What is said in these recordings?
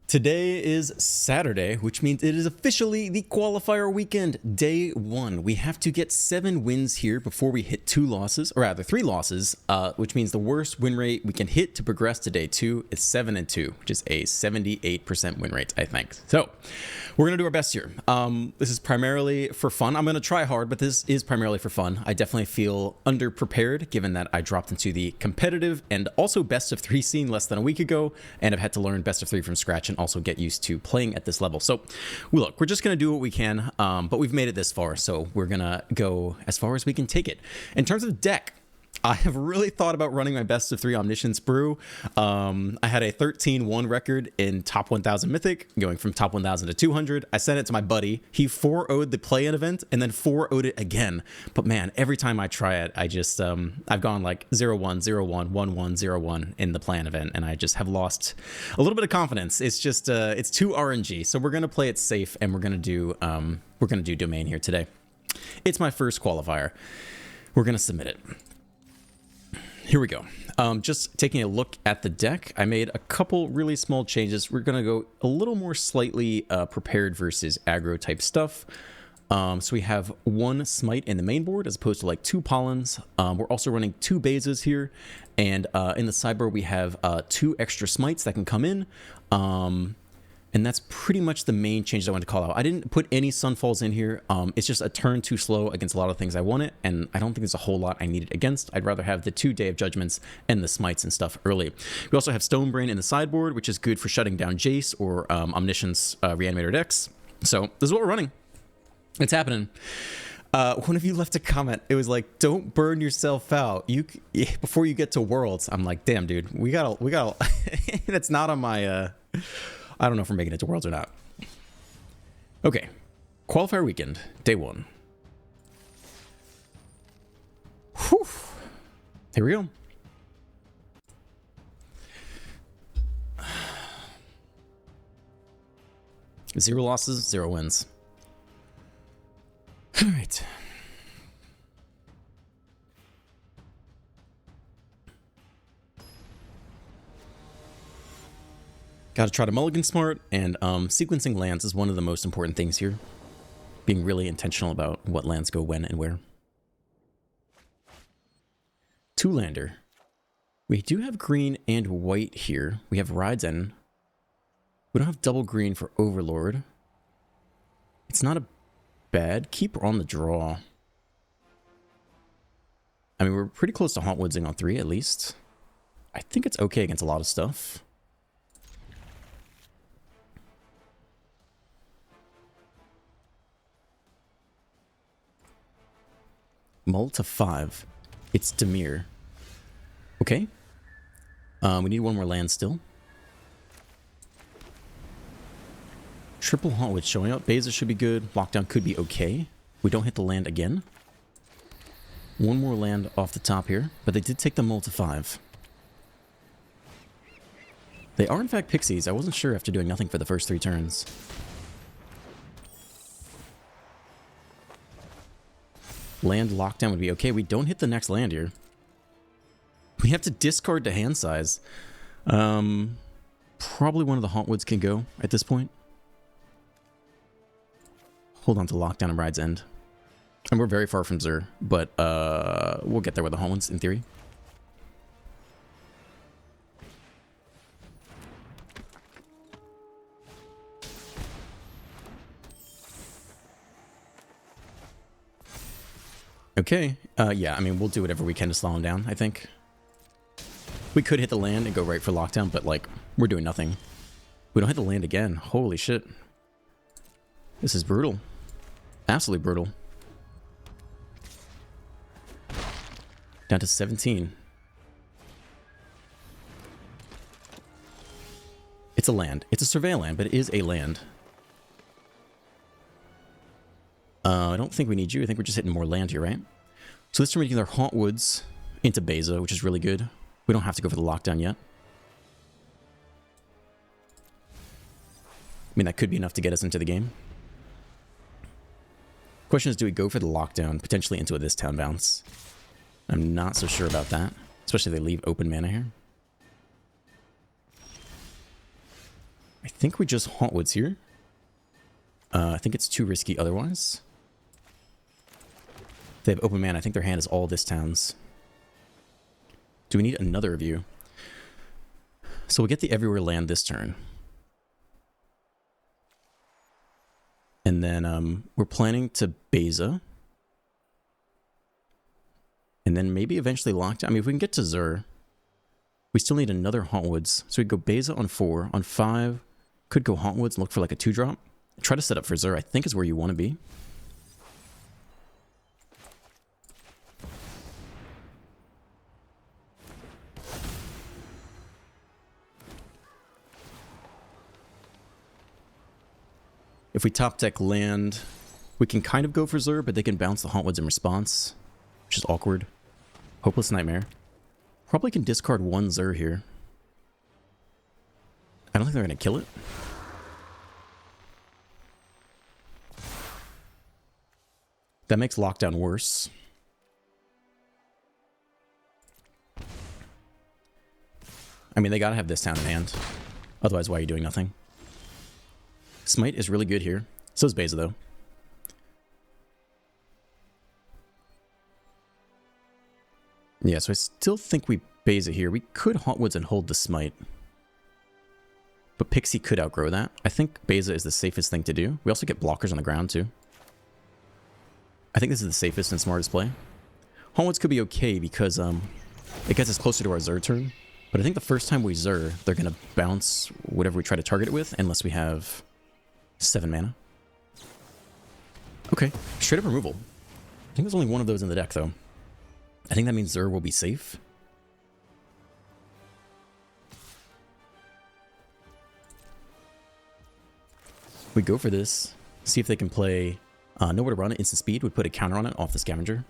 Today is Saturday, which means it is officially the qualifier weekend, day one. We have to get 7 wins here before we hit 2 losses, or rather 3 losses, which means the worst win rate we can hit to progress to day 2 is 7-2, which is a 78% win rate, I think. So we're going to do our best here. This is primarily for fun. I'm going to try hard, but this is primarily for fun. I definitely feel underprepared given that I dropped into the competitive and also best of 3 scene less than a week ago, and I've had to learn best of 3 from scratch and also get used to playing at this level. So look, we're just going to do what we can, but we've made it this far, so we're going to go as far as we can take it. In terms of deck, I have really thought about running my best of 3 Omniscience brew. I had a 13-1 record in top 1000 Mythic, going from top 1000 to 200. I sent it to my buddy. He 4-0'd the play-in event and then 4-0'd it again. But man, every time I try it, I just, I've gone like 0-1, 0-1, 1-1, 0-1 in the play-in event, and I just have lost a little bit of confidence. It's just, it's too RNG. So we're going to play it safe, and we're going to do domain here today. It's my first qualifier. We're going to submit it. Here we go. Just taking a look at the deck, I made a couple really small changes. We're going to go a little more slightly prepared versus aggro type stuff. So we have 1 smite in the main board as opposed to like 2 pollens. We're also running 2 bases here. And in the sideboard, we have 2 extra smites that can come in. And that's pretty much the main changes I wanted to call out. I didn't put any Sunfalls in here. It's just a turn too slow against a lot of things I wanted, and I don't think there's a whole lot I needed against. I'd rather have the 2 Day of Judgments and the Smites and stuff early. We also have Stonebrain in the sideboard, which is good for shutting down Jace or Omniscience Reanimator decks. So this is what we're running. It's happening. One of you left a comment. It was like, "Don't burn yourself out. Before you get to Worlds." I'm like, damn, dude, we gotta. That's not on my. I don't know if we're making it to Worlds or not. Okay. Qualifier weekend, day 1. Whew. Here we go. Zero losses, 0 wins. All right. Got to try to mulligan smart, and sequencing lands is one of the most important things here. Being really intentional about what lands go when and where. 2-lander. We do have green and white here. We have Ryzen. We don't have double green for Overlord. It's not a bad keeper on the draw. I mean, we're pretty close to Hauntwoodsing on 3 at least. I think it's okay against a lot of stuff. Mull to 5. It's Dimir. Okay. We need 1 more land still. Triple Hauntwood showing up. Beza should be good. Lockdown could be okay. We don't hit the land again. 1 more land off the top here. But they did take the Mull to 5. They are in fact Pixies. I wasn't sure after doing nothing for the first 3 turns. Land lockdown would be okay. We don't hit the next land here. We have to discard to hand size. Probably one of the Hauntwoods can go at this point. Hold on to lockdown and Ride's End. And we're very far from Zur, but we'll get there with the Hauntwoods in theory. Okay, yeah, I mean, we'll do whatever we can to slow him down, I think. We could hit the land and go right for lockdown, but, like, we're doing nothing. We don't hit the land again. Holy shit. This is brutal. Absolutely brutal. Down to 17. It's a land. It's a surveil land, but it is a land. I don't think we need you. I think we're just hitting more land here, right? So this turn we can get our Hauntwoods into Beza, which is really good. We don't have to go for the lockdown yet. I mean, that could be enough to get us into the game. Question is, do we go for the lockdown, potentially into a this town bounce? I'm not so sure about that, especially if they leave open mana here. I think we just Hauntwoods here. I think it's too risky otherwise. If they have open mana, I think their hand is all this town's. Do we need another review? So we'll get the Everywhere land this turn. And then we're planning to Beza. And then maybe eventually Lockdown. I mean, if we can get to Zur, we still need another Hauntwoods. So we'd go Beza on 4. On 5, could go Hauntwoods and look for like a 2-drop. Try to set up for Zur, I think is where you want to be. If we top deck land, we can kind of go for Zur, but they can bounce the Hauntwoods in response, which is awkward. Hopeless Nightmare. Probably can discard 1 Zur here. I don't think they're going to kill it. That makes Lockdown worse. I mean, they gotta have this town in hand. Otherwise, why are you doing nothing? Smite is really good here. So is Beza, though. Yeah, so I still think we Beza here. We could Hauntwoods and hold the Smite. But Pixie could outgrow that. I think Beza is the safest thing to do. We also get blockers on the ground, too. I think this is the safest and smartest play. Hauntwoods could be okay because it gets us closer to our Zur turn. But I think the first time we Zur, they're going to bounce whatever we try to target it with, unless we have 7 mana. Okay, straight up removal. I think there's only one of those in the deck, though. I think that means Zur will be safe. We go for this, see if they can play Nowhere to Run, instant speed, would put a counter on it off the Scavenger.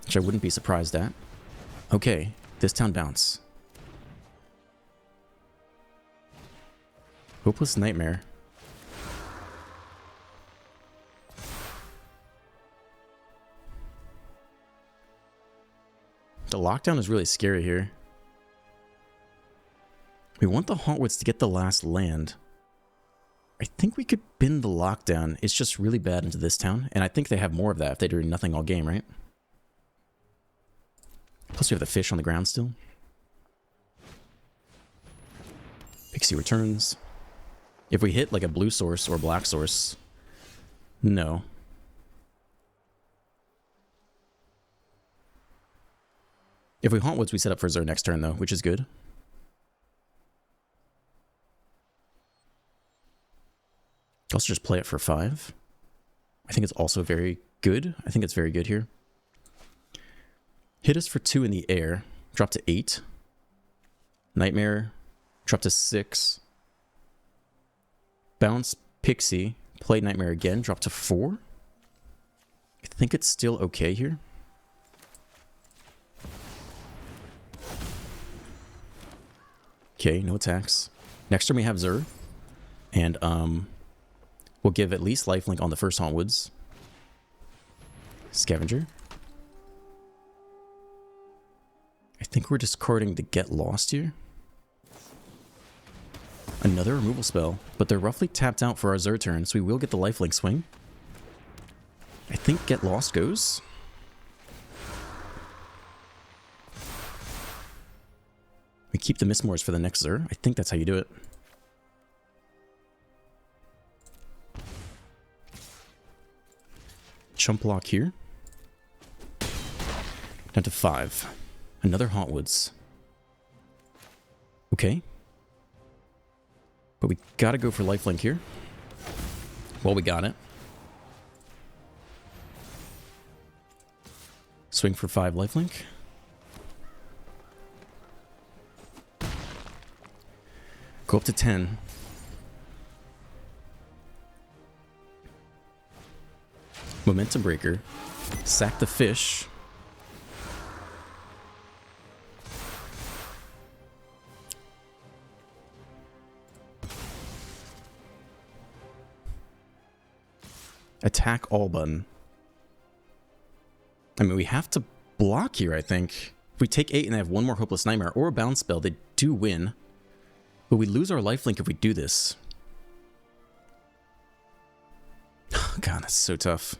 Which I wouldn't be surprised at. Okay, this town bounce. Hopeless Nightmare. The Lockdown is really scary here. We want the Hauntwoods to get the last land. I think we could bin the Lockdown. It's just really bad into this town. And I think they have more of that if they do nothing all game, right? Plus we have the fish on the ground still. Pixie returns. If we hit like a blue source or black source, no. If we Hauntwoods, we set up for Zur next turn though, which is good. Also just play it for 5. I think it's also very good. I think it's very good here. Hit us for 2 in the air. Drop to 8. Nightmare. Drop to 6. Bounce Pixie. Play Nightmare again. Drop to 4. I think it's still okay here. Okay, no attacks. Next turn we have Zur. And we'll give at least lifelink on the first Hauntwoods. Scavenger. I think we're discarding to Get Lost here. Another removal spell, but they're roughly tapped out for our Zur turn, so we will get the lifelink swing. I think Get Lost goes. We keep the Mistmoors for the next Zur. I think that's how you do it. Chump block here. Down to 5. Another Hauntwoods. Okay. But we gotta go for lifelink here. Well, we got it. Swing for 5 lifelink. Go up to 10. Momentum Breaker. Sack the fish. Attack all button. I mean, we have to block here, I think. If we take 8 and they have one more Hopeless Nightmare or a bounce spell, they do win. But we lose our lifelink if we do this. Oh, God, that's so tough.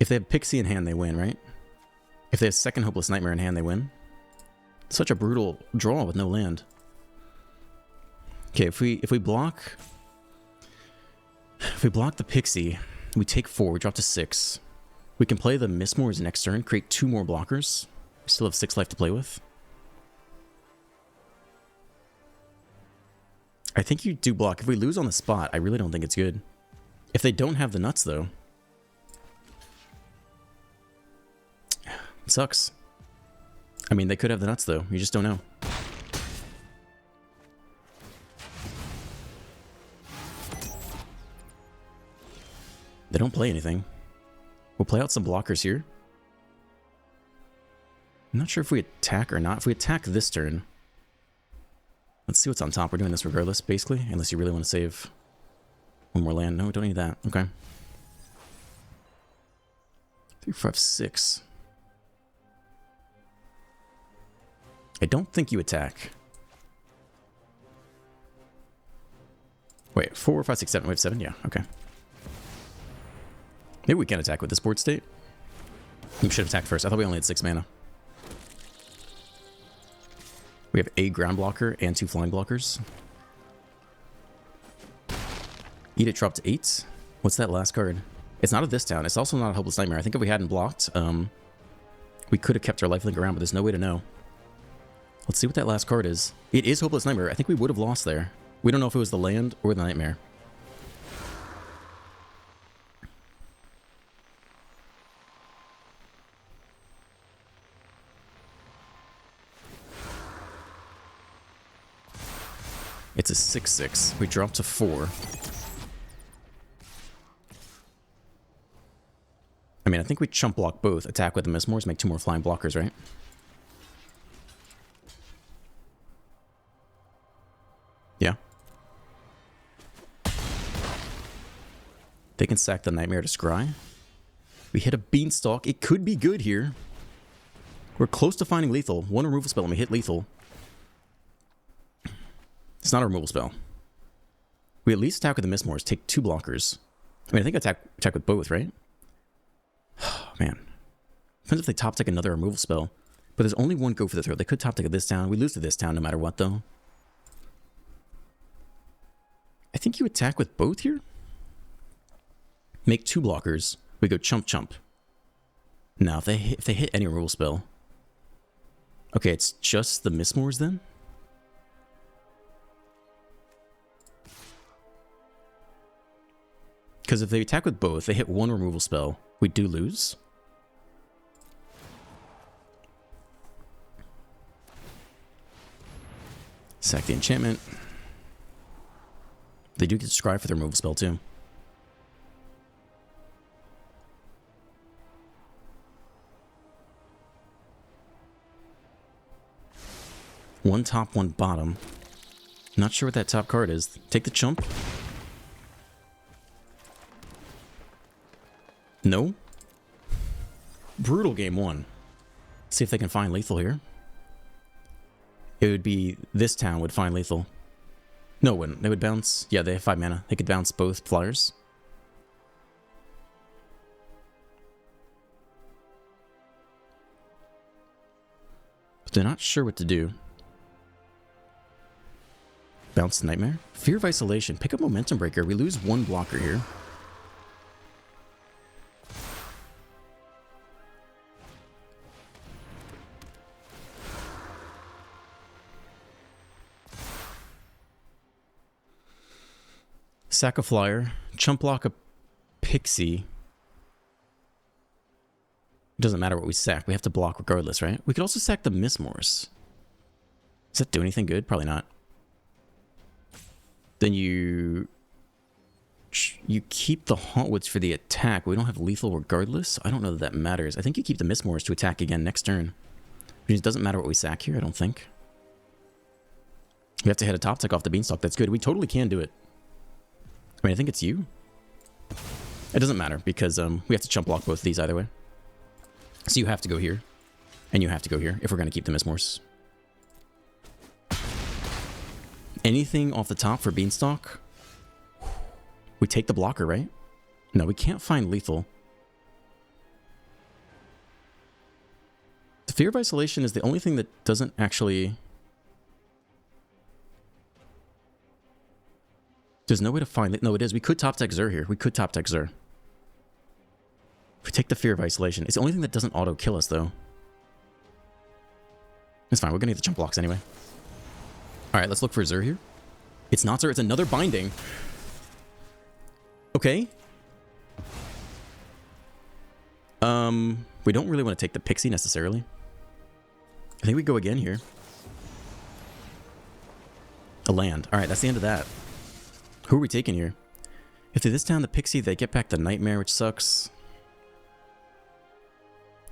If they have Pixie in hand, they win, right? If they have second Hopeless Nightmare in hand, they win. Such a brutal draw with no land. Okay, if we block the Pixie, we take 4, we drop to 6. We can play the Mistmoors next turn, create 2 more blockers. We still have 6 life to play with. I think you do block. If we lose on the spot, I really don't think it's good. If they don't have the nuts, though, it sucks. I mean, they could have the nuts, though. You just don't know. They don't play anything. We'll play out some blockers here. I'm not sure if we attack or not. If we attack this turn, let's see what's on top. We're doing this regardless, basically, unless you really want to save one more land. No, we don't need that. Okay. 3, 5, 6. I don't think you attack. Wait, 4, 5, 6, 7. We have 7? Yeah, okay. Maybe we can attack with this board state. We should have attacked first. I thought we only had 6 mana. We have a ground blocker and 2 flying blockers. Eat it, drop to 8. What's that last card? It's not a this town. It's also not a Hopeless Nightmare. I think if we hadn't blocked, we could have kept our lifelink around, but there's no way to know. Let's see what that last card is. It is Hopeless Nightmare. I think we would have lost there. We don't know if it was the land or the Nightmare. It's a 6/6. We drop to 4. I mean, I think we chump block both. Attack with the Mistmoors, make 2 more flying blockers, right? Yeah. They can sack the Nightmare to scry. We hit a Beanstalk. It could be good here. We're close to finding lethal. 1 removal spell and we hit lethal. It's not a removal spell. We at least attack with the Mistmoors, take 2 blockers. I mean, I think I attack with both, right? Oh, man. Depends if they top deck another removal spell. But there's only 1 go for the throw. They could top deck at this town. We lose to this town no matter what, though. I think you attack with both here? Make 2 blockers. We go chump chump. Now, if they hit any removal spell. Okay, it's just the Mistmoors then? Because if they attack with both, they hit 1 removal spell. We do lose. Sack the enchantment. They do get scry for their removal spell too. One top, 1 bottom. Not sure what that top card is. Take the chump. No? Brutal game 1. See if they can find lethal here. It would be this town would find lethal. No, it wouldn't. They would bounce. Yeah, they have 5 mana. They could bounce both flyers. But they're not sure what to do. Bounce Nightmare. Fear of Isolation. Pick up Momentum Breaker. We lose 1 blocker here. Sack a flyer, chump block a Pixie. It doesn't matter what we sack. We have to block regardless, right? We could also sack the Mistmoors. Does that do anything good? Probably not. Then you keep the Hauntwoods for the attack. We don't have lethal regardless. I don't know that matters. I think you keep the Mistmoors to attack again next turn. Which means it doesn't matter what we sack here, I don't think. We have to hit a top deck off the Beanstalk. That's good. We totally can do it. I mean, I think it's you. It doesn't matter because we have to chump block both of these either way. So you have to go here. And you have to go here if we're going to keep the Mistmores. Anything off the top for Beanstalk? We take the blocker, right? No, we can't find lethal. The Fear of Isolation is the only thing that doesn't actually... There's no way to find it. No, it is. We could top deck Xur here. We could top deck Xur. If we take the Fear of Isolation. It's the only thing that doesn't auto-kill us, though. It's fine. We're going to get the jump blocks anyway. Alright, let's look for Xur here. It's not Xur. It's another binding. Okay. We don't really want to take the Pixie necessarily. I think we go again here. A land. Alright, that's the end of that. Who are we taking here? If they this down the Pixie, they get back the Nightmare, which sucks.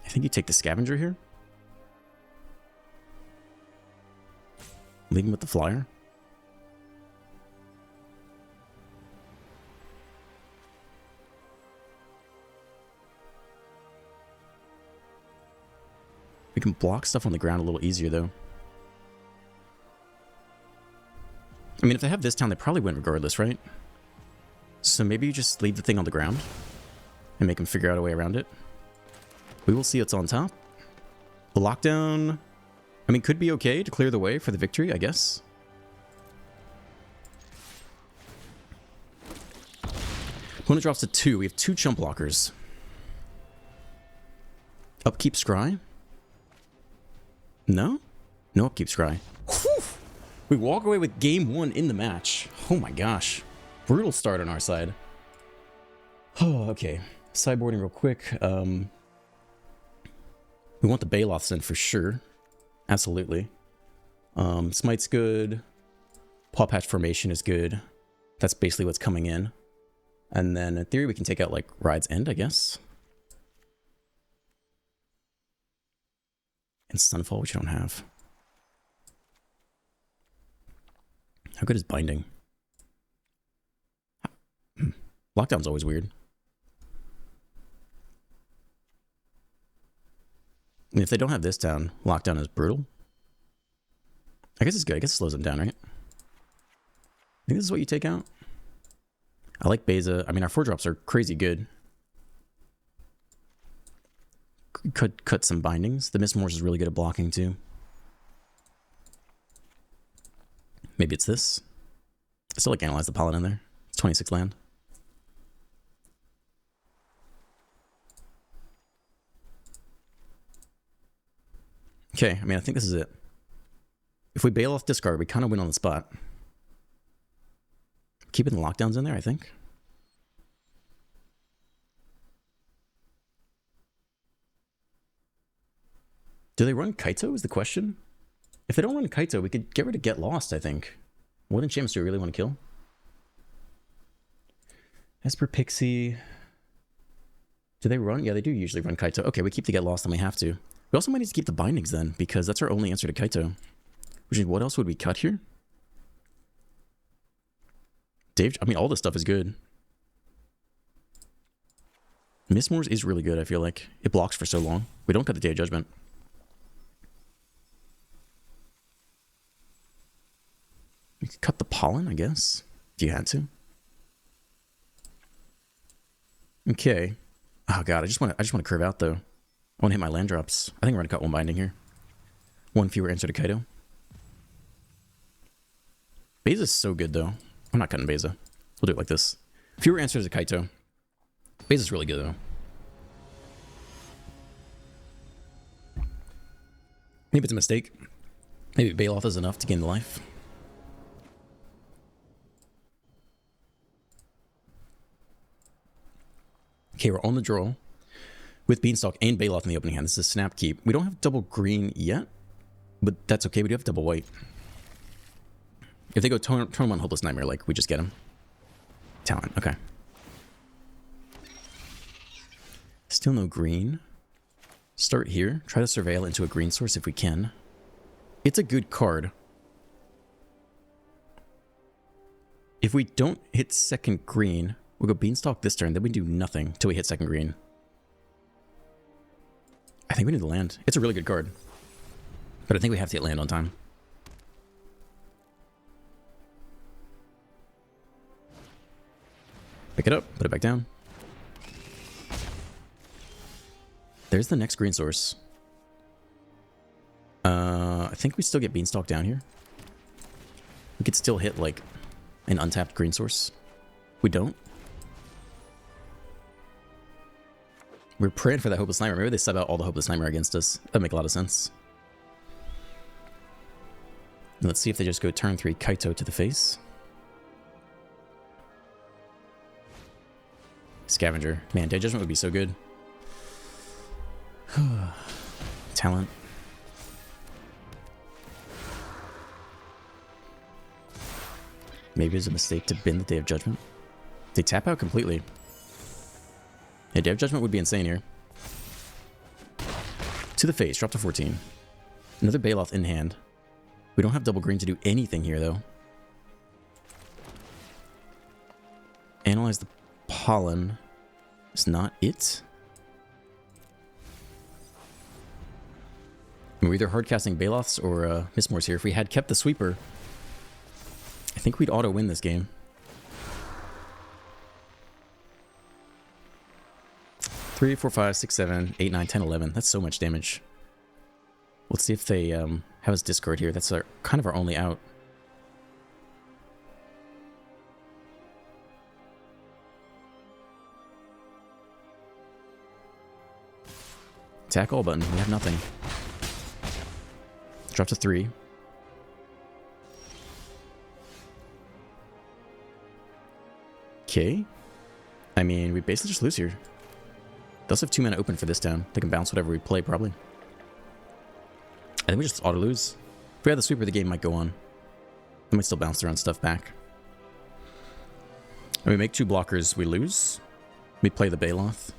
I think you take the Scavenger here. Leave him with the Flyer. We can block stuff on the ground a little easier, though. I mean, if they have this town, they probably win regardless, right? So maybe you just leave the thing on the ground and make them figure out a way around it. We will see what's on top. The lockdown, I mean, could be okay to clear the way for the victory, I guess. Opponent drops to 2. We have 2 chump blockers. Upkeep Scry? No? No upkeep Scry. Whew. We walk away with game 1 in the match. Oh my gosh. Brutal start on our side. Oh, okay. Sideboarding real quick. We want the Baloths in for sure. Absolutely. Smite's good. Paw Patch Formation is good. That's basically what's coming in. And then in theory we can take out like Ride's End, I guess. And Sunfall, which you don't have. How good is Binding? Lockdown's always weird. And if they don't have this down, Lockdown is brutal. I guess it's good. I guess it slows them down, right? I think this is what you take out. I like Beza. I mean, our 4-drops are crazy good. Could cut some bindings. The Mistmores is really good at blocking, too. Maybe it's this. I still like Analyze the Paladin there. It's 26 land. Okay, I mean, I think this is it. If we bail off discard, we kind of win on the spot. Keeping the lockdowns in there, I think. Do they run Kaito is the question? If they don't run Kaito, we could get rid of Get Lost, I think. What enchantments do we really want to kill? Esper Pixie. Do they run? Yeah, they do usually run Kaito. Okay, we keep the Get Lost and we have to. We also might need to keep the bindings then, because that's our only answer to Kaito. Which is, what else would we cut here? Dave, I mean, all this stuff is good. Mistmores is really good, I feel like. It blocks for so long. We don't cut the Day of Judgment. We could cut the Pollen, I guess, if you had to. Okay. Oh god, I just want to curve out though. I want to hit my land drops. I think we're gonna cut one binding here. One fewer answer to Kaito. Beza's so good though. I'm not cutting Beza. We'll do it like this. Fewer answers to Kaito. Beza's really good though. Maybe it's a mistake. Maybe Baloth is enough to gain the life. Okay, we're on the draw with Beanstalk and Baloth in the opening hand. This is a snap keep. We don't have double green yet, but that's okay. We do have double white. If they go turn 1 Hopeless Nightmare, like, we just get him. Talent, okay. Still no green. Start here. Try to surveil into a green source if we can. It's a good card. If we don't hit second green, we'll go Beanstalk this turn, then we do nothing till we hit second green. I think we need to land. It's a really good card. But I think we have to get land on time. Pick it up, put it back down. There's the next green source. I think we still get Beanstalk down here. We could still hit, like, an untapped green source. We don't. We're praying for that Hopeless Nightmare. Maybe they sub out all the Hopeless Nightmare against us. That'd make a lot of sense. Let's see if they just go turn 3 Kaito to the face. Scavenger. Man, Day Judgment would be so good. Talent. Maybe it's a mistake to bin the Day of Judgment. They tap out completely. Yeah, Day of Judgment would be insane here. To the face, drop to 14. Another Baloth in hand. We don't have double green to do anything here, though. Analyze the pollen. It's not it. We're either hard casting Baloths or Mistmores here. If we had kept the sweeper, I think we'd auto win this game. 3, 4, 5, 6, 7, 8, 9, 10, 11. That's so much damage. Let's see if they have us discard here. That's kind of our only out. Attack all button. We have nothing. Drop to 3. Okay. I mean, we basically just lose here. They also have 2 mana open for this down. They can bounce whatever we play, probably. I think we just auto-lose. If we had the sweeper, the game might go on. They might still bounce their own stuff back. And we make 2 blockers, we lose. We play the Baloth.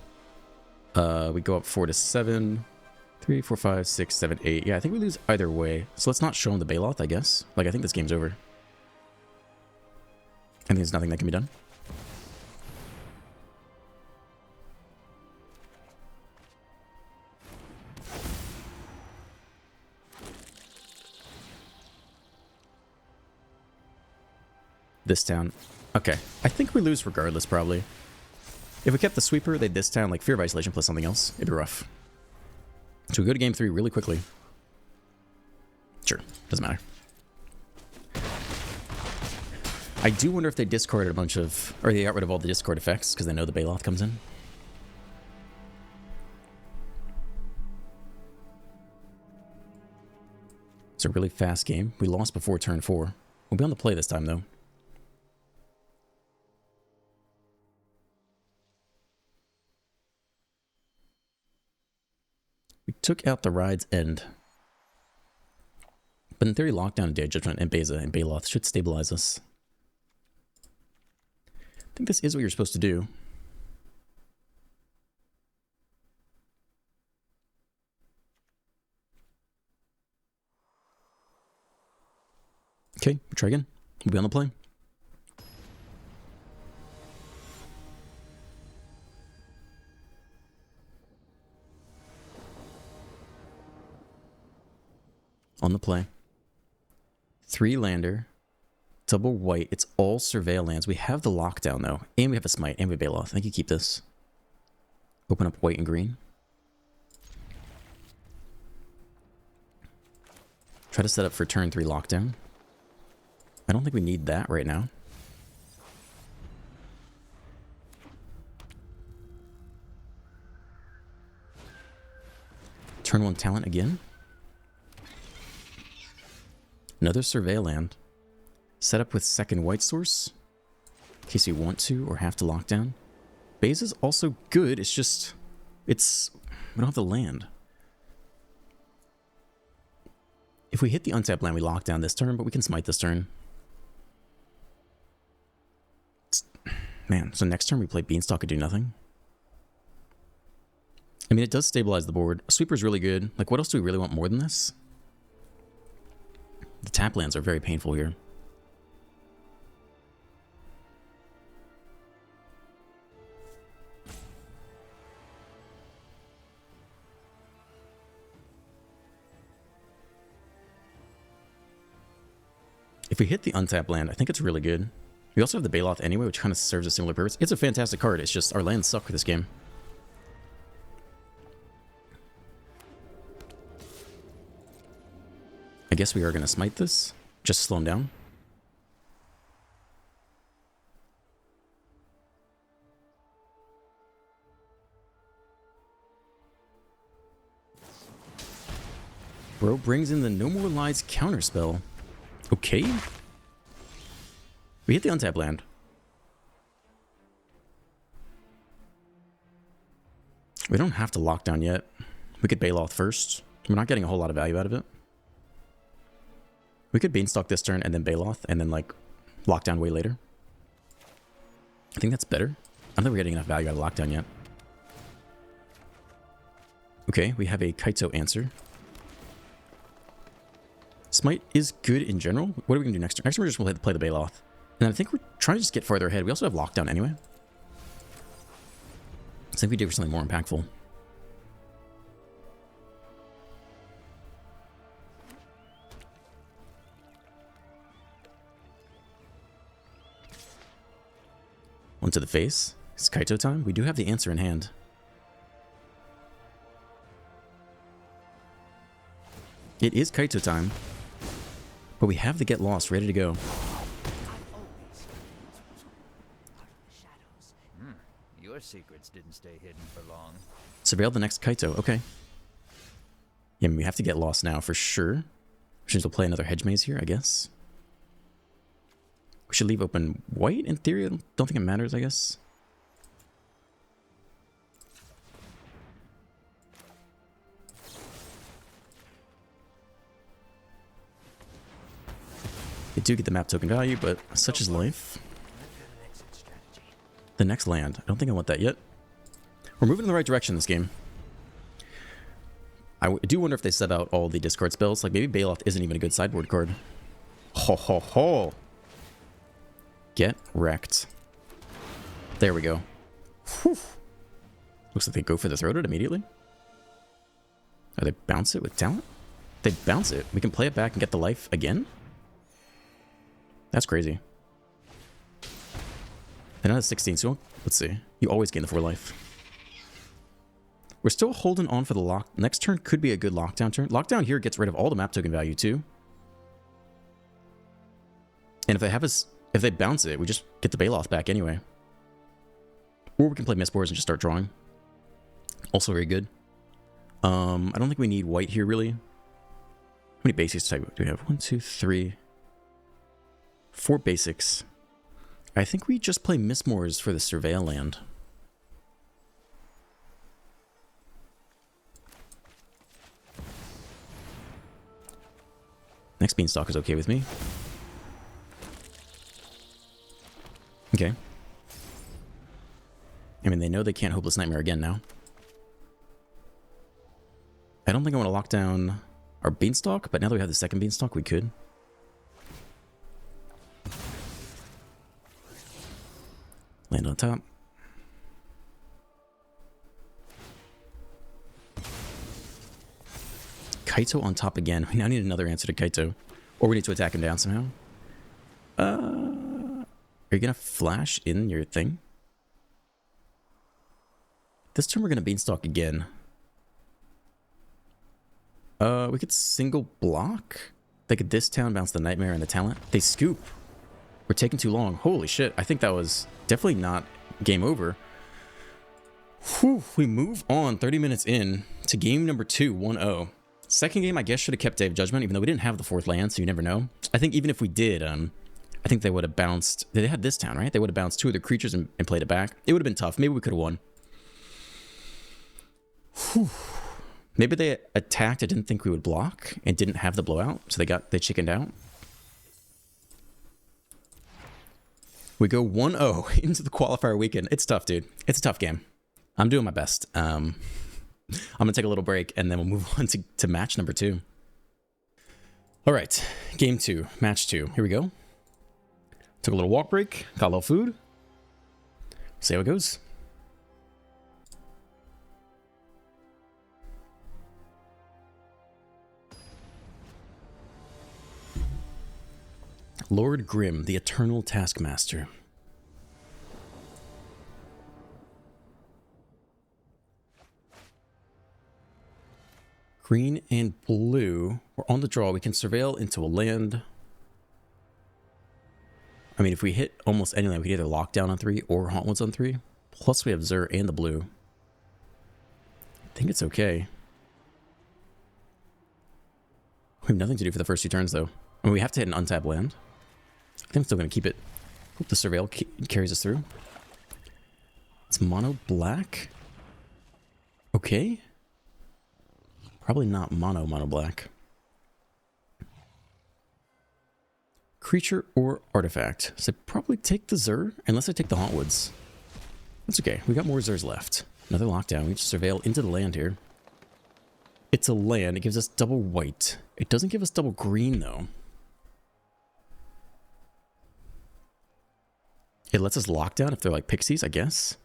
We go up 4 to 7. 3, 4, 5, 6, 7, 8. Yeah, I think we lose either way. So let's not show them the Baloth, I guess. Like, I think this game's over. I think there's nothing that can be done. This town. Okay. I think we lose regardless, probably. If we kept the sweeper, they'd this town, like Fear of Isolation plus something else. It'd be rough. So we go to game 3 really quickly. Sure. Doesn't matter. I do wonder if they discarded a bunch of... Or they got rid of all the discard effects, because they know the Baloth comes in. It's a really fast game. We lost before turn 4. We'll be on the play this time, though. We took out the Ride's End. But in theory, Lockdown, Day of Judgment, and Beza and Baloth should stabilize us. I think this is what you're supposed to do. Okay, we'll try again. We'll be on the play. On the play. 3 lander. Double white. It's all Surveil lands. We have the lockdown, though. And we have a smite. And we have Baloth. I think you keep this. Open up white and green. Try to set up for turn 3 lockdown. I don't think we need that right now. Turn 1 talent again. Another Surveil land. Set up with second white source. In case you want to or have to lock down. Base is also good. It's just... we don't have the land. If we hit the untapped land, we lock down this turn, but we can smite this turn. Man, so next turn we play Beanstalk and do nothing. I mean, it does stabilize the board. Sweeper's really good. Like, what else do we really want more than this? The tap lands are very painful here. If we hit the untap land, I think it's really good. We also have the Baloth anyway, which kind of serves a similar purpose. It's a fantastic card. It's just our lands suck for this game. I guess we are going to smite this. Just slow him down. Bro brings in the No More Lies counterspell. Okay. We hit the untap land. We don't have to lock down yet. We could Baloth first. We're not getting a whole lot of value out of it. We could Beanstalk this turn and then Baloth and then like lock down way later. I think that's better. I don't think we're getting enough value out of lockdown yet. Okay, we have a Kaito answer. Smite is good in general. What are we going to do next turn? Next turn we're just going to play the Baloth. And I think we're trying to just get farther ahead. We also have lockdown anyway. So I think we do for something more impactful. One to the face. It's Kaito time. We do have the answer in hand. It is Kaito time. But we have the Get Lost ready to go. Your secrets didn't stay hidden for long. Surveil the next Kaito. Okay. Yeah, I mean, we have to get lost now for sure. Which means we'll play another Hedge Maze here, I guess. We should leave open white in theory. I don't think it matters, I guess. They do get the map token value, but such is life. The next land. I don't think I want that yet. We're moving in the right direction this game. I do wonder if they set out all the discard spells. Like maybe Baloth isn't even a good sideboard card. Ho ho ho. Get wrecked. There we go. Whew. Looks like they go for the Throated immediately. Oh, they bounce it with talent? They bounce it. We can play it back and get the life again? That's crazy. They're not at 16, so let's see. You always gain the 4 life. We're still holding on for the lock. Next turn could be a good lockdown turn. Lockdown here gets rid of all the map token value too. And if they have us, if they bounce it, we just get the Baloth back anyway. Or we can play Mistborers and just start drawing. Also very good. I don't think we need white here really. How many basics type do we have? 1, 2, 3, 4 basics. I think we just play Mistborers for the Surveil land. Next Beanstalk is okay with me. Okay. I mean, they know they can't Hopeless Nightmare again now. I don't think I want to lock down our Beanstalk, but now that we have the second Beanstalk, we could. Land on top. Kaito on top again. We now need another answer to Kaito. Or we need to attack him down somehow. Are you going to flash in your thing? This turn we're going to Beanstalk again. We could single block. They could this town bounce the Nightmare and the Talent. They scoop. We're taking too long. Holy shit. I think that was definitely not game over. Whew, we move on 30 minutes in to game number 2, 1-0. Second game, I guess, should have kept Day of Judgment, even though we didn't have the 4th land, so you never know. I think even if we did, I think they would have bounced... They had this town, right? They would have bounced 2 of their creatures and played it back. It would have been tough. Maybe we could have won. Whew. Maybe they attacked. I didn't think we would block and didn't have the blowout, so they chickened out. We go 1-0 into the qualifier weekend. It's tough, dude. It's a tough game. I'm doing my best. I'm going to take a little break, and then we'll move on to match number 2. All right, game 2, match 2. Here we go. Took a little walk break, got a little food. See how it goes. Lord Grim, the Eternal Taskmaster. Green and blue. We're on the draw. We can surveil into a land. I mean, if we hit almost any land, we can either lock down on 3 or Hauntwoods on 3. Plus, we have Zur and the blue. I think it's okay. We have nothing to do for the first 2 turns, though. I mean, we have to hit an untapped land. I think I'm still going to keep it. Hope the surveil carries us through. It's mono black. Okay. Probably not mono black. Creature or artifact. So I'd probably take the Zur, unless I take the Hauntwoods. That's okay. We got more Zurs left. Another lockdown. We just surveil into the land here. It's a land. It gives us double white. It doesn't give us double green, though. It lets us lock down if they're like pixies, I guess.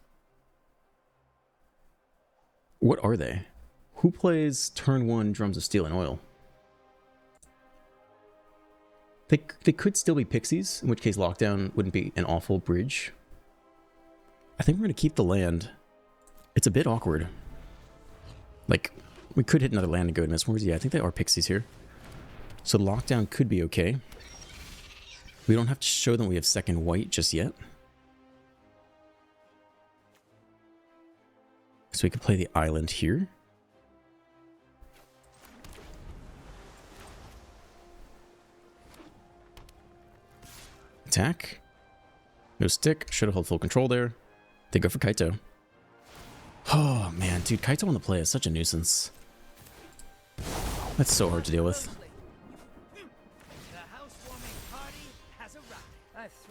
What are they? Who plays turn 1 Drums of Steel and Oil? They could still be pixies, in which case lockdown wouldn't be an awful bridge. I think we're going to keep the land. It's a bit awkward. Like, we could hit another land and go to Mistmores. Yeah, I think they are pixies here. So lockdown could be okay. We don't have to show them we have second white just yet. So we could play the island here. Attack. No stick. Should have held full control there. They go for Kaito. Oh, man. Dude, Kaito on the play is such a nuisance. That's so hard to deal with.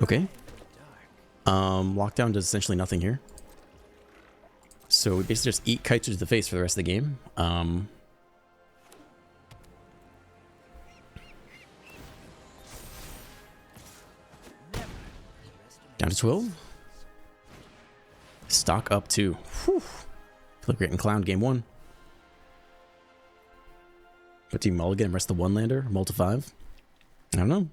Okay. Lockdown does essentially nothing here. So we basically just eat Kaito to the face for the rest of the game. Down to 12. Stock up 2. Whew. Feel like we're getting clowned game 1. But do you mulligan and rest the 1-lander? Mull to 5? I don't know.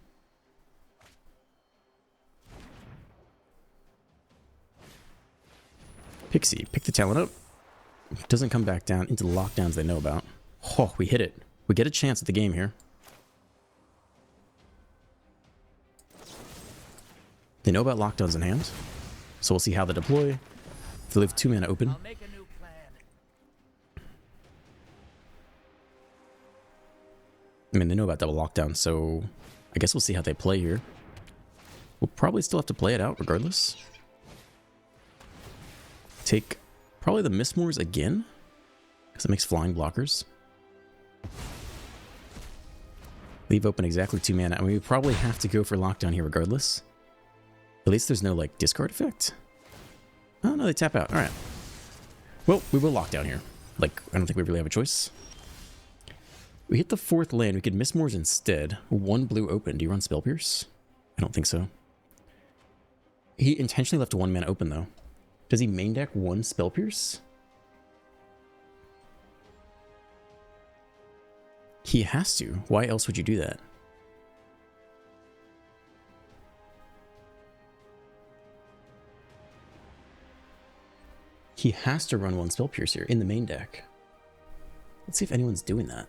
Pixie, pick the talent up. Doesn't come back down into the lockdowns they know about. Oh, we hit it. We get a chance at the game here. They know about lockdowns in hand. So we'll see how they deploy. If they leave 2 mana open. I'll make a new plan. I mean, they know about double lockdown, so I guess we'll see how they play here. We'll probably still have to play it out regardless. Take probably the Mistmores again, because it makes flying blockers. Leave open exactly 2 mana. I mean, we probably have to go for lockdown here regardless. At least there's no, like, discard effect. Oh, no, they tap out. All right. Well, we will lock down here. Like, I don't think we really have a choice. We hit the 4th land. We could Mistmores instead. 1 blue open. Do you run Spell Pierce? I don't think so. He intentionally left 1 mana open, though. Does he main deck 1 Spell Pierce? He has to. Why else would you do that? He has to run 1 Spell Pierce here in the main deck. Let's see if anyone's doing that.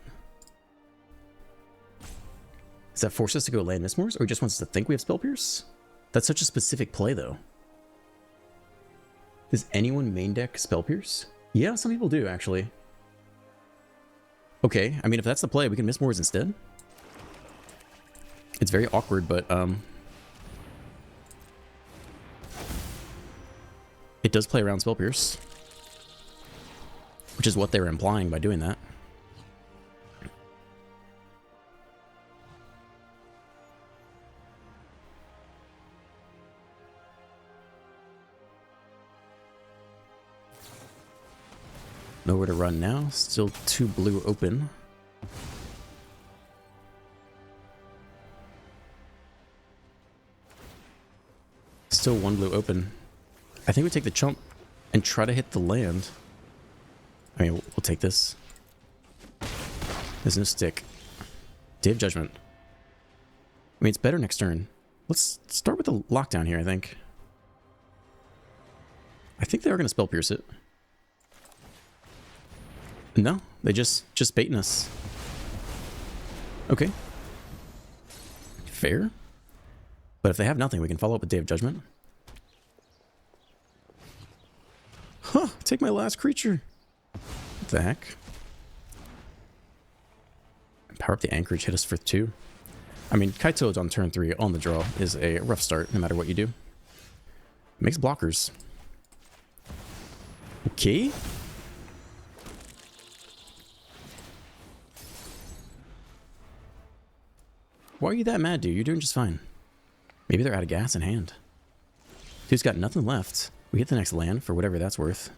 Does that force us to go land Mistmores, or he just wants us to think we have Spell Pierce? That's such a specific play, though. Does anyone main deck Spell Pierce? Yeah, some people do, actually. Okay, I mean, if that's the play, we can Mistmores instead. It's very awkward, but, it does play around Spell Pierce. Which is what they were implying by doing that. Nowhere to run now. Still 2 blue open. Still 1 blue open. I think we take the chump and try to hit the land. I mean, we'll take this. There's no stick. Day of Judgment. I mean, it's better next turn. Let's start with the lockdown here, I think. I think they are going to spell pierce it. No, they just baiting us. Okay. Fair. But if they have nothing, we can follow up with Day of Judgment. Huh, take my last creature. What the heck? Power up the Anchorage, hit us for 2. I mean, Kaito on turn 3 on the draw is a rough start, no matter what you do. Makes blockers. Okay. Why are you that mad, dude? You're doing just fine. Maybe they're out of gas in hand. Dude's got nothing left. We hit the next land for whatever that's worth.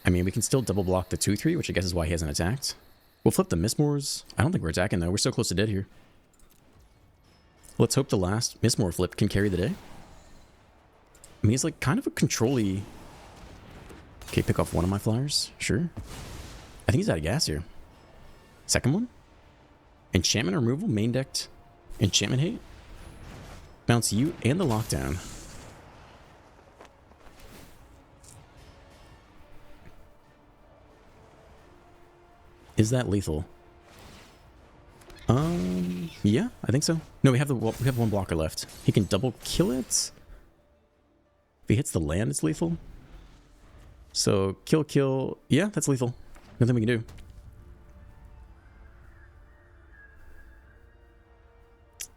I mean, we can still double block the 2-3, which I guess is why he hasn't attacked. We'll flip the Mistmores. I don't think we're attacking, though. We're so close to dead here. Let's hope the last Mistmore flip can carry the day. I mean, he's like kind of a control-y. Okay, pick off one of my flyers. Sure. I think he's out of gas here. Second one? Enchantment removal, main decked. Enchantment hate. Bounce you and the lockdown. Is that lethal? Yeah, I think so. No, we have one blocker left. He can double kill it. If he hits the land, it's lethal. So kill. Yeah, that's lethal. Nothing we can do.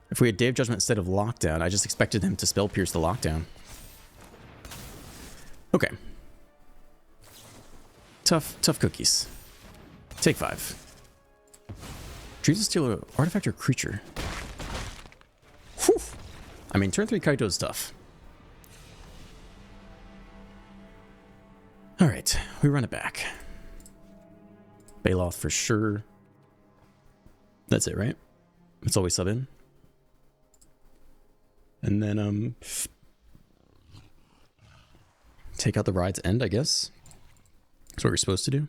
If we had Day of Judgment instead of lockdown, I just expected them to spell pierce the lockdown. Okay. Tough cookies. Take 5. Choose to steal an artifact or creature. Whew. I mean, turn 3 Kaito is tough. Alright, we run it back. Bailoff for sure. That's it, right? It's always sub in. And then, take out the ride's end, I guess. That's what we're supposed to do.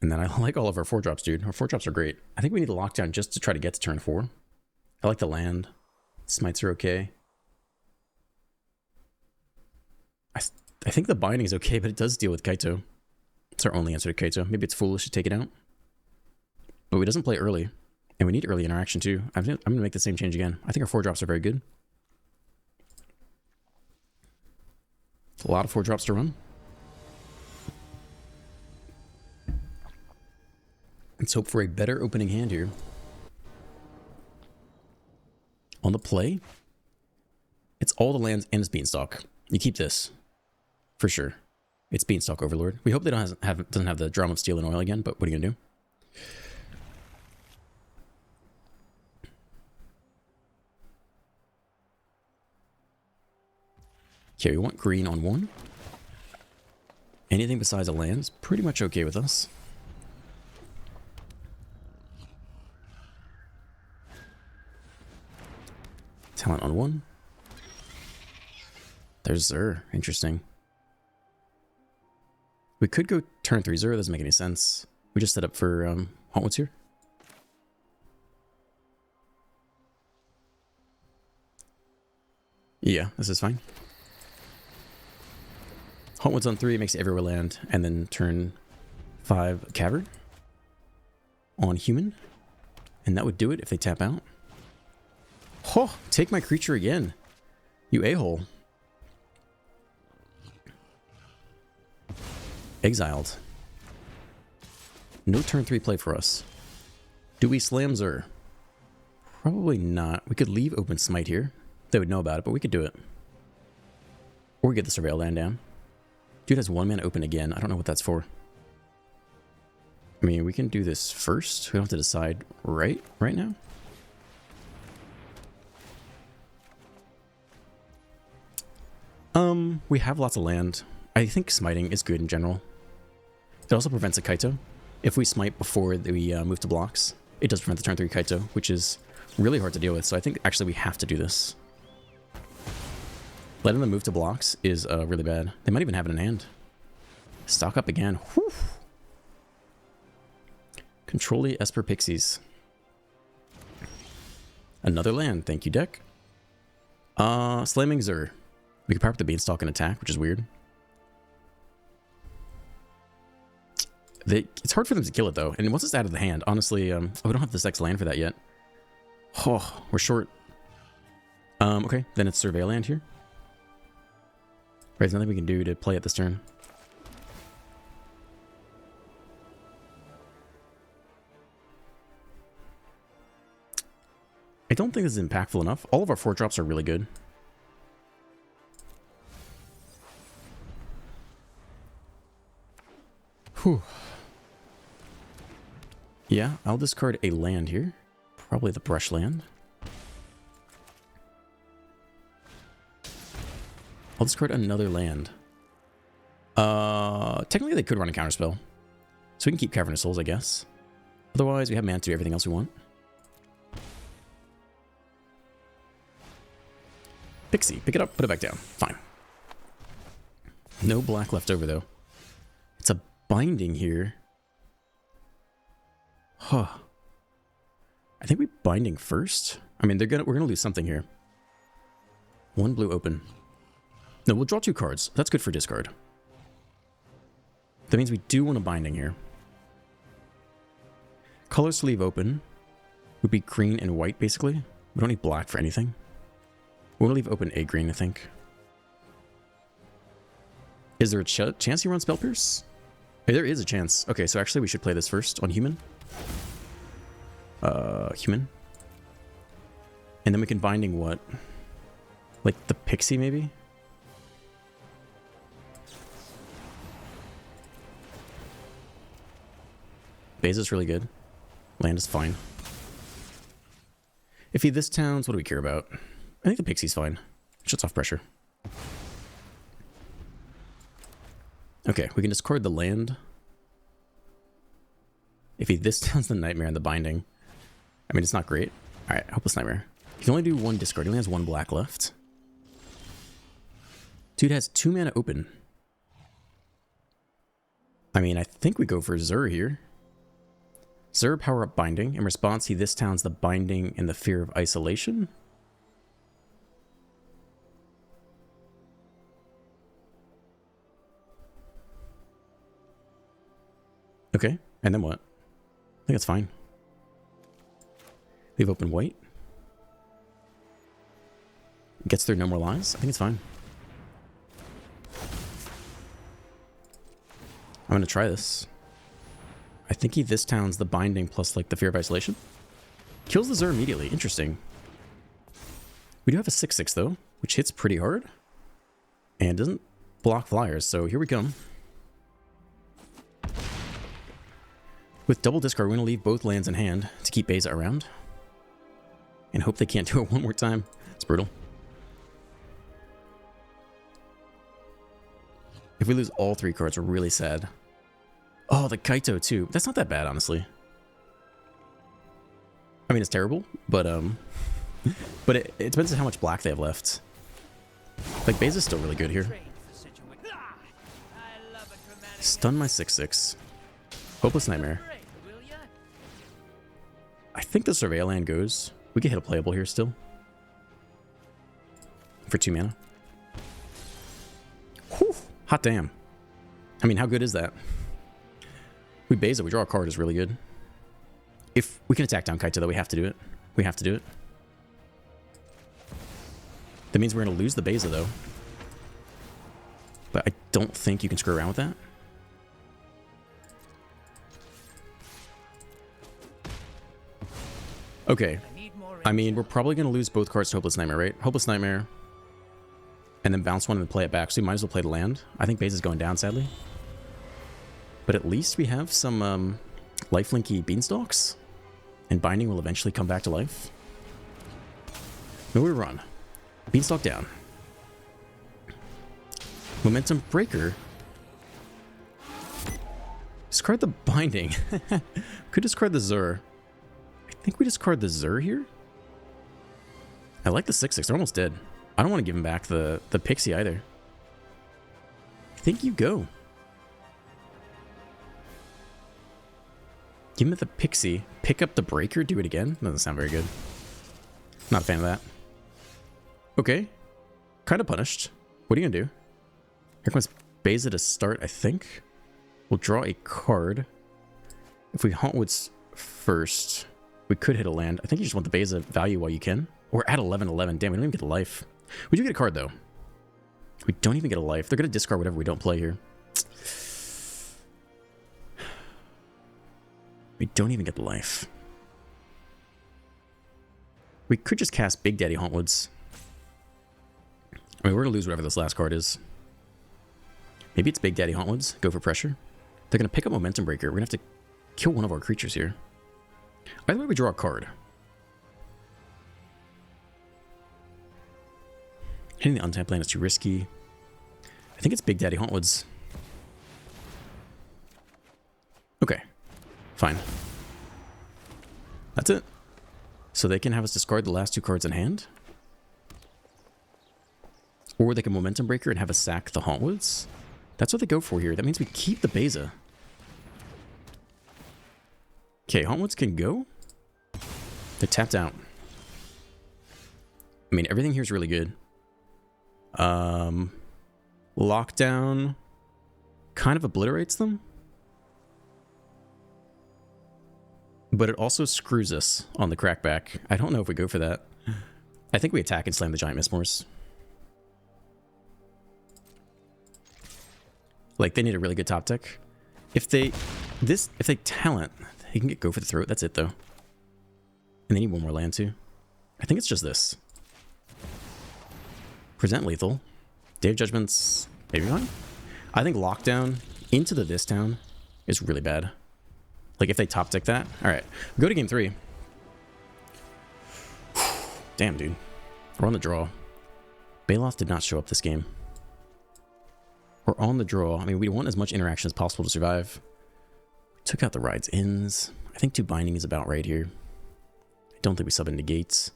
And then I like all of our 4-drops, dude. Our 4-drops are great. I think we need a lockdown just to try to get to turn 4. I like the land. Smites are okay. I think the binding is okay, but it does deal with Kaito. It's our only answer to Kaito. Maybe it's foolish to take it out. But he doesn't play early. And we need early interaction too. I'm going to make the same change again. I think our 4-drops are very good. It's a lot of 4-drops to run. Let's hope for a better opening hand here. On the play, it's all the lands and it's Beanstalk. You keep this. For sure. It's Beanstalk Overlord. We hope they doesn't have the drama of Steel and Oil again, but what are you going to do? Okay, we want green on 1. Anything besides a land is pretty much okay with us. Talent on 1. There's Zur. Interesting. We could go turn 3 Zur. Doesn't make any sense. We just set up for Hauntwoods here. Yeah, this is fine. Hauntwoods on 3 makes everywhere land, and then turn 5 Cavern on human. And that would do it if they tap out. Oh, take my creature again. You a-hole. Exiled. No turn 3 play for us. Do we slam Zur? Probably not. We could leave open smite here. They would know about it, but we could do it. Or get the Surveil land down. Dude has 1 mana open again. I don't know what that's for. I mean, we can do this first. We don't have to decide right now. We have lots of land. I think smiting is good in general. It also prevents a Kaito. If we smite before we move to blocks, it does prevent the turn 3 Kaito, which is really hard to deal with. So I think actually we have to do this. Letting them move to blocks is really bad. They might even have it in hand. Stock up again. Whew. Control-y Esper Pixies. Another land. Thank you, deck. Slamming Zur. We could power up the Beanstalk and attack, which is weird. It's hard for them to kill it, though. And once it's out of the hand, honestly, oh, we don't have this X land for that yet. Oh, we're short. Okay, then it's Survey land here. Right, there's nothing we can do to play it this turn. I don't think this is impactful enough. All of our 4-drops are really good. Whew. Yeah, I'll discard a land here. Probably the brush land. I'll discard another land. Technically they could run a counterspell. So we can keep Cavernous Souls, I guess. Otherwise, we have mana to do everything else we want. Pixie, pick it up, put it back down. Fine. No black left over, though. It's a binding here. Huh. I think we binding first. I mean, we're gonna lose something here. One blue open. No, we'll draw 2 cards. That's good for discard. That means we do want a binding here. Colors to leave open would be green and white, basically. We don't need black for anything. We'll leave open a green, I think. Is there a chance he runs Spell Pierce? Hey, there is a chance. Okay, so actually we should play this first on human. Human. And then we can binding what? Like the Pixie, maybe? Base is really good. Land is fine. If he this towns, what do we care about? I think the Pixie's fine. Shuts off pressure. Okay, we can discard the land. If he this towns the Nightmare and the binding. I mean, it's not great. Alright, Hopeless Nightmare. He can only do 1 discard. He only has 1 black left. Dude has 2 mana open. I mean, I think we go for Zur here. Zur, power up binding. In response, he this towns the binding and the Fear of Isolation. Okay, and then what? I think that's fine. Leave open white. Gets through no more lies. I think it's fine. I'm gonna try this. I think he this towns the binding plus like the Fear of Isolation. Kills the Zur immediately. Interesting. We do have a 6/6 though, which hits pretty hard. And doesn't block flyers, so here we come. With double discard, we're going to leave both lands in hand to keep Beza around. And hope they can't do it one more time. It's brutal. If we lose all 3 cards, we're really sad. Oh, the Kaito too. That's not that bad, honestly. I mean, it's terrible, but it depends on how much black they have left. Like, Beza's still really good here. Stun my 6/6. Hopeless Nightmare. I think the Surveil land goes. We can hit a playable here still. For 2 mana. Whew. Hot damn. I mean, how good is that? We Beza, we draw a card is really good. If we can attack down Kaito, though, we have to do it. We have to do it. That means we're going to lose the Beza, though. But I don't think you can screw around with that. Okay. I mean, we're probably going to lose both cards to Hopeless Nightmare, right? Hopeless Nightmare. And then bounce one and then play it back. So we might as well play the land. I think base is going down, sadly. But at least we have some lifelinky Beanstalks. And Binding will eventually come back to life. No, we run. Beanstalk down. Momentum Breaker. Discard the Binding. Could discard the Zur. I think we discard the Zur here. I like the 6/6. They're almost dead. I don't want to give him back the Pixie either. I think you go. Give him the Pixie. Pick up the Breaker. Do it again. Doesn't sound very good. Not a fan of that. Okay. Kind of punished. What are you gonna do? Here comes Beza to start, I think. We'll draw a card. If we haunt woods first, we could hit a land. I think you just want the Beza value while you can. We're at 11-11. Damn, we don't even get a life. We do get a card, though. We don't even get a life. They're going to discard whatever we don't play here. We don't even get the life. We could just cast Big Daddy Hauntwoods. I mean, we're going to lose whatever this last card is. Maybe it's Big Daddy Hauntwoods. Go for pressure. They're going to pick up Momentum Breaker. We're going to have to kill one of our creatures here. Either way, we draw a card. Hitting the untapped land is too risky. I think it's Big Daddy Hauntwoods. Okay. Fine. That's it. So they can have us discard the last two cards in hand. Or they can Momentum Breaker and have us sack the Hauntwoods. That's what they go for here. That means we keep the Beza. Okay, Hauntwoods can go. They're tapped out. I mean, everything here is really good. Lockdown kind of obliterates them. But it also screws us on the crackback. I don't know if we go for that. I think we attack and slam the Giant Mistmores. Like, they need a really good top deck. If they talent, they can go for the throat. That's it, though. And they need one more land, too. I think it's just this. Present lethal. Day of Judgment's maybe fine. I think Lockdown into the this town is really bad. Like, if they top deck that. Alright, go to game 3. Damn, dude. We're on the draw. Baloth did not show up this game. We're on the draw. I mean, we want as much interaction as possible to survive. We took out the Rides Inns. I think 2 Binding is about right here. I don't think we sub into Gates.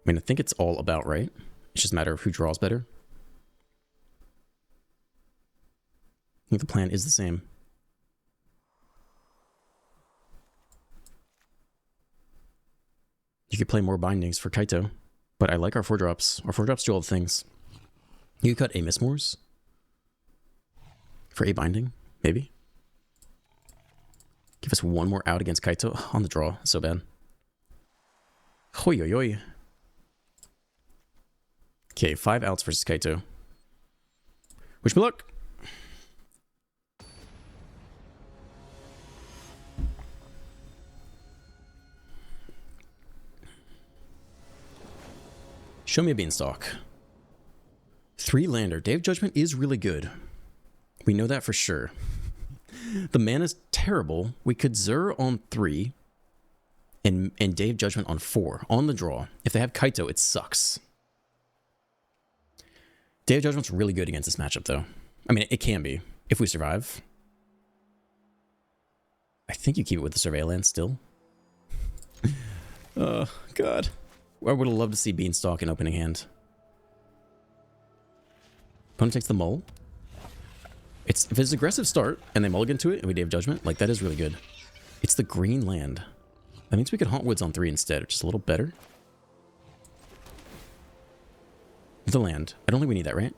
I mean, I think it's all about right. It's just a matter of who draws better. I think the plan is the same. You could play more Bindings for Kaito, but I like our 4-drops. Our 4-drops do all the things. You could cut a Mistmores for a Binding, maybe. Give us one more out against Kaito on the draw. So bad. Hoi oi oi. Okay, 5 outs versus Kaito. Wish me luck. Show me a Beanstalk. 3-lander. Day of Judgment is really good. We know that for sure. The mana's terrible. We could Zur on 3 and Day of Judgment on 4 on the draw. If they have Kaito, it sucks. Day of Judgment's really good against this matchup, though. I mean, it can be, if we survive. I think you keep it with the Surveillance still. Oh, God. I would have loved to see Beanstalk in opening hand. Opponent takes the mull. If it's an aggressive start, and they mulligan to it, and we Day of Judgment, like, that is really good. It's the green land. That means we could Haunt Woods on 3 instead, which is a little better. The land. I don't think we need that, right?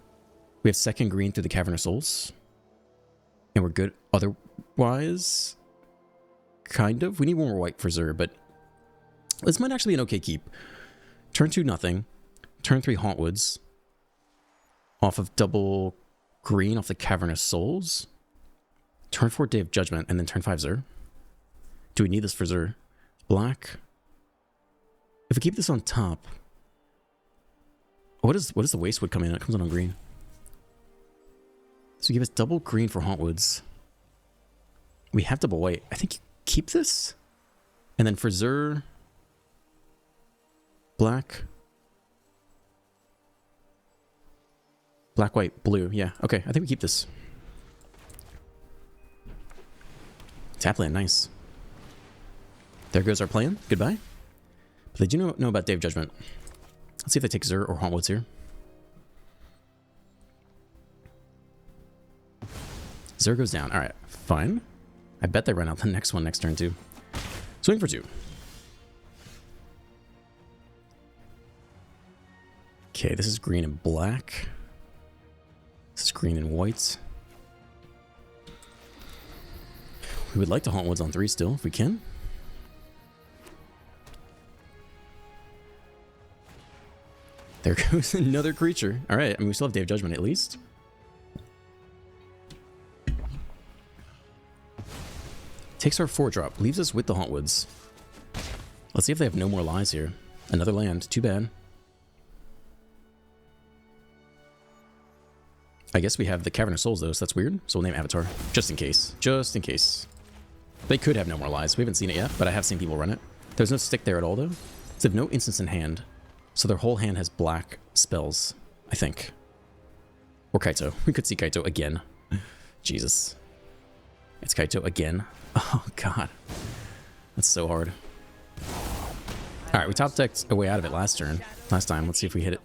We have second green through the Cavern of Souls. And we're good otherwise. Kind of. We need one more white for Zur, but this might actually be an okay keep. Turn 2, nothing. Turn 3, Hauntwoods. Off of double green off the Cavern of Souls. Turn 4, Day of Judgment, and then turn 5, Zur. Do we need this for Zur? Black. If we keep this on top... What is the Wastewood come in? It comes in on green. So give us double green for Hauntwoods. We have double white. I think you keep this. And then for Zur... Black. Black, white, blue. Yeah, okay. I think we keep this. Tap land, nice. There goes our plan. Goodbye. But they do know about Day of Judgment. Let's see if they take Zur or Hauntwoods here. Zur goes down. Alright, fine. I bet they run out the next one next turn too. Swing for 2. Okay, this is green and black. This is green and white. We would like to haunt woods on 3 still, if we can. There goes another creature. All right, I mean, we still have Day of Judgment at least. Takes our 4-drop, leaves us with the haunt woods. Let's see if they have no more lies here. Another land, too bad. I guess we have the Cavern of Souls though, so that's weird. So we'll name Avatar, just in case. Just in case. They could have no more lies. We haven't seen it yet, but I have seen people run it. There's no stick there at all though. So they have no instants in hand. So their whole hand has black spells, I think. Or Kaito. We could see Kaito again. Jesus. It's Kaito again. Oh god. That's so hard. Alright, we top decked a way out of it last time. Let's see if we hit it.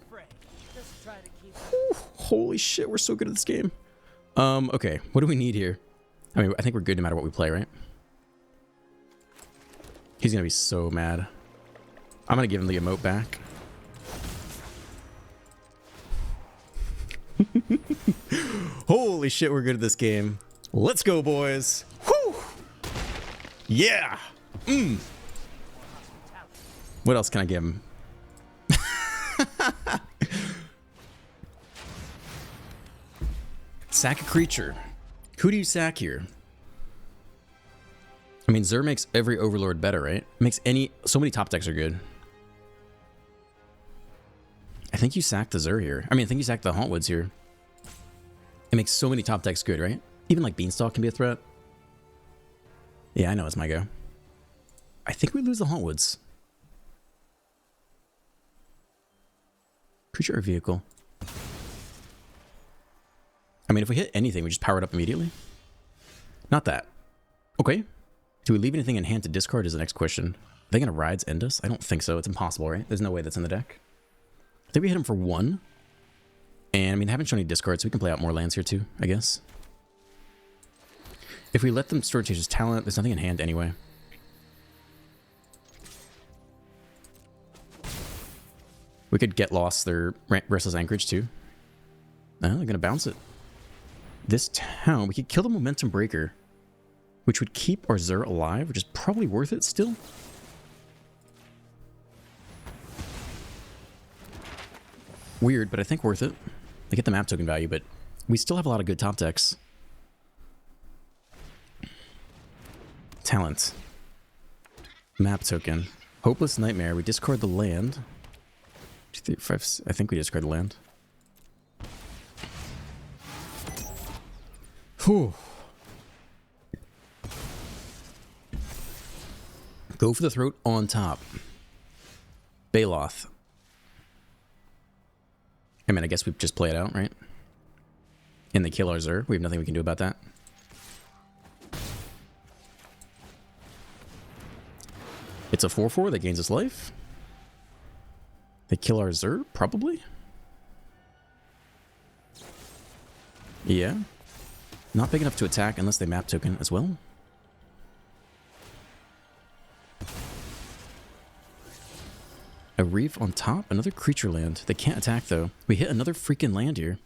Whew, holy shit, we're so good at this game. Okay, what do we need here? I mean, I think we're good no matter what we play, right? He's gonna be so mad. I'm gonna give him the emote back. Holy shit, we're good at this game. Let's go, boys. Whew. Yeah. What else can I give him? Sack a creature. Who do you sack here? I mean, Zur makes every Overlord better, right? Makes so many top decks are good. I think you sack the Zur here. I mean, I think you sack the Hauntwoods here. It makes so many top decks good, right? Even like Beanstalk can be a threat. Yeah, I know it's my go. I think we lose the Hauntwoods. Creature or vehicle? I mean, if we hit anything, we just power it up immediately. Not that. Okay. Do we leave anything in hand to discard is the next question. Are they going to Rides end us? I don't think so. It's impossible, right? There's no way that's in the deck. I think we hit them for 1. And, I mean, they haven't shown any discards, so we can play out more lands here too, I guess. If we let them Storage Chaser's Talent, there's nothing in hand anyway. We could get lost their Restless Anchorage too. No, they're going to bounce it. This town, we could kill the Momentum Breaker, which would keep our Zur alive, which is probably worth it still. Weird, but I think worth it. They get the map token value, but we still have a lot of good top decks. Talent. Map token. Hopeless Nightmare. We discard the land. 2, 3, 5, I think we discard the land. Whew. Go for the throat on top. Baloth. I mean, I guess we just play it out, right? And they kill our Zur. We have nothing we can do about that. It's a 4/4 that gains us life. They kill our Zur, probably? Yeah. Not big enough to attack unless they map token as well. A Reef on top, another creature land. They can't attack though. We hit another freaking land here.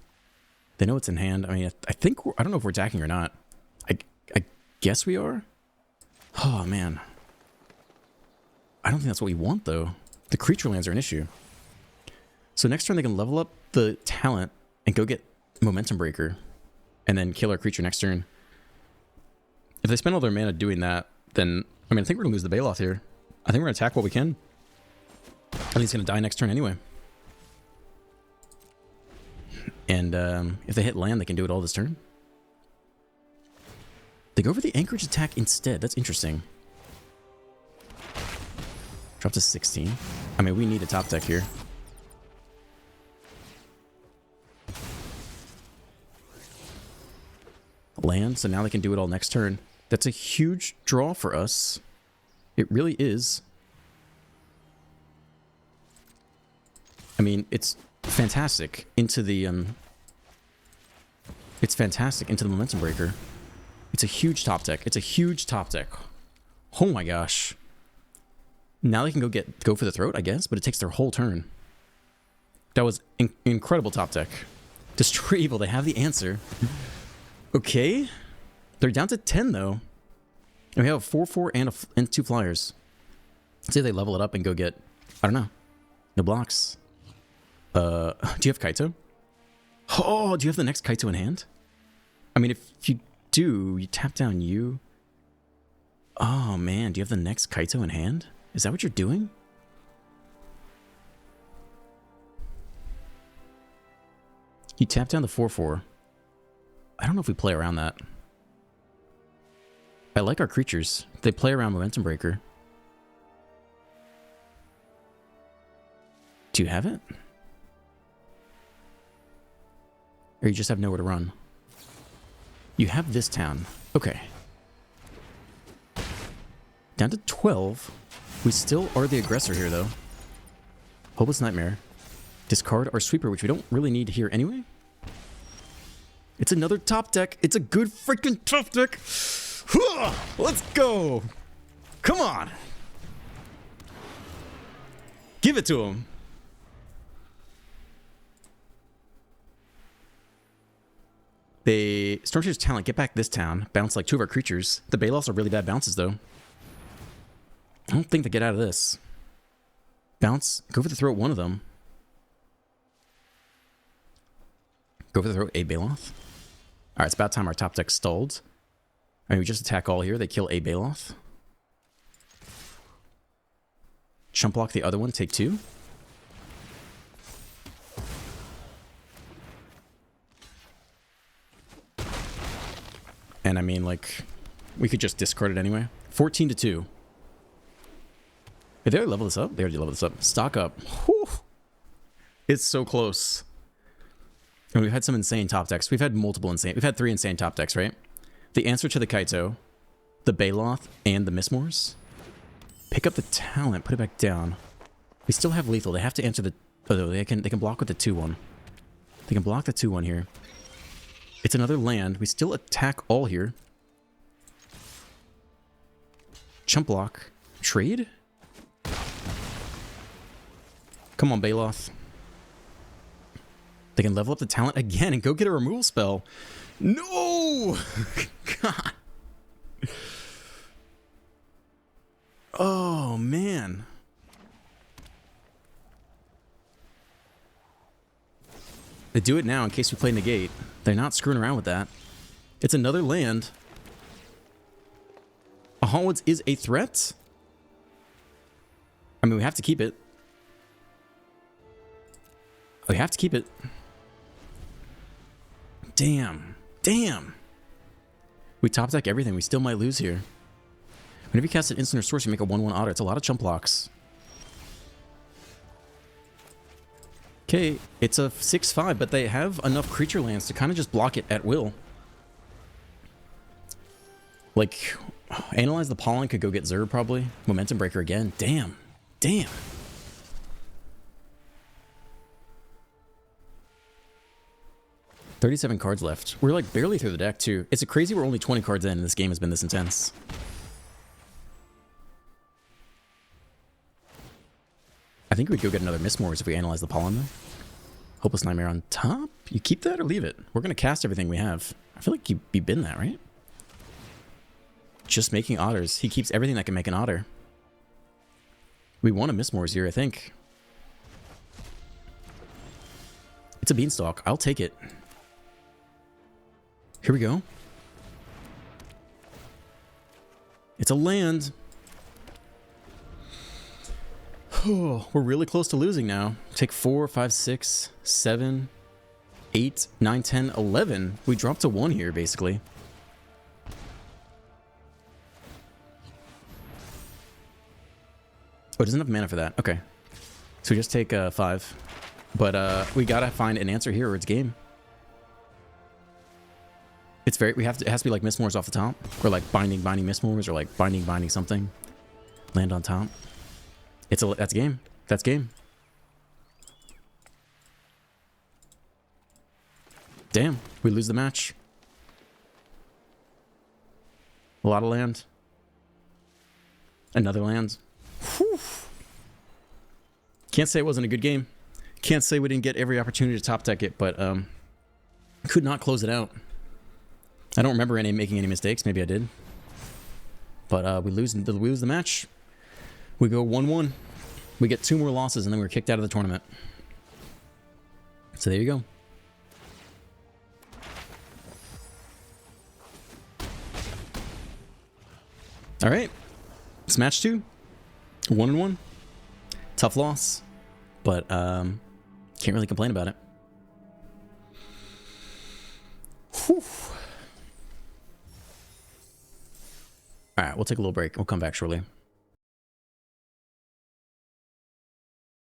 They know it's in hand. I mean, I think I don't know if we're attacking or not. I guess we are. Oh man. I don't think that's what we want though. The creature lands are an issue. So next turn they can level up the talent and go get Momentum Breaker and then kill our creature next turn. If they spend all their mana doing that, then I mean I think we're gonna lose the Baloth here. I think we're gonna attack what we can. I think he's going to die next turn anyway. And if they hit land, they can do it all this turn. They go for the Anchorage attack instead. That's interesting. Drop to 16. I mean, we need a top deck here. Land, so now they can do it all next turn. That's a huge draw for us. It really is. I mean, it's fantastic into the Momentum Breaker. It's a huge top deck. It's a huge top deck. Oh my gosh. Now they can go for the throat, I guess, but it takes their whole turn. That was incredible top deck. Destroy Evil, they have the answer. Okay. They're down to 10, though. And we have a 4/4 and 2 flyers. Let's say they level it up and go get, I don't know, no blocks. Do you have Kaito? Oh, do you have the next Kaito in hand? I mean, if you do, you tap down you. Oh, man, do you have the next Kaito in hand? Is that what you're doing? You tap down the 4/4. I don't know if we play around that. I like our creatures. They play around Momentum Breaker. Do you have it? Or you just have nowhere to run? You have this town. Okay. Down to 12. We still are the aggressor here, though. Hopeless Nightmare. Discard our Sweeper, which we don't really need here anyway. It's another top deck. It's a good freaking top deck. Let's go. Come on. Give it to him. They Stormchaser's Talent, get back this town, bounce like 2 of our creatures. The Baloths are really bad bounces, though. I don't think they get out of this. Bounce, go for the throat one of them. Go for the throat a Baloth. Alright, it's about time our top deck stalled. I mean, we just attack all here, they kill a Baloth. Chump block the other one, take 2. And I mean, like, we could just discard it anyway. 14 to 2. Did they already level this up? They already leveled this up. Stock up. Whew. It's so close. And we've had some insane top decks. We've had 3 insane top decks, right? The answer to the Kaito, the Baloth, and the Mistmores. Pick up the talent, put it back down. We still have lethal. They have to answer the... Oh, they can block with the 2/1. They can block the 2/1 here. It's another land. We still attack all here. Chump block. Trade? Come on, Baloth. They can level up the talent again and go get a removal spell. No! God. Oh, man. They do it now in case we play negate. They're not screwing around with that. It's another land. A Hauntwoods is a threat. I mean, we have to keep it. We have to keep it. Damn. Damn. We top deck everything. We still might lose here. Whenever you cast an instant or source, you make a 1/1 otter. It's a lot of chump blocks. Okay, it's a 6/5, but they have enough creature lands to kind of just block it at will. Like, Analyze the Pollen could go get Zerg probably. Momentum Breaker again. Damn. Damn. $37 cards left. We're like barely through the deck too. It's a crazy we're only 20 cards in and this game has been this intense. I think we'd go get another Mistmores if we analyze the Pollen though. Hopeless Nightmare on top? You keep that or leave it? We're going to cast everything we have. I feel like you bin that, right? Just making otters. He keeps everything that can make an otter. We want a Mistmores here, I think. It's a Beanstalk. I'll take it. Here we go. It's a land. Oh, we're really close to losing now. Take 4, 5, 6, 7, 8, 9, 10, 11. We dropped to 1 here, basically. Oh, it doesn't have mana for that. Okay. So we just take 5. But we gotta find an answer here or it's game. It's very... it has to be like Mistmores off the top. Or like binding Mistmores or like binding something. Land on top. That's game. That's game. Damn, we lose the match. A lot of land. Another land. Whew. Can't say it wasn't a good game. Can't say we didn't get every opportunity to top deck it, but could not close it out. I don't remember making any mistakes. Maybe I did. But we lose the match. We go 1-1. We get 2 more losses, and then we're kicked out of the tournament. So there you go. All right. It's match 2. 1-1. Tough loss. But can't really complain about it. Whew. All right, we'll take a little break. We'll come back shortly.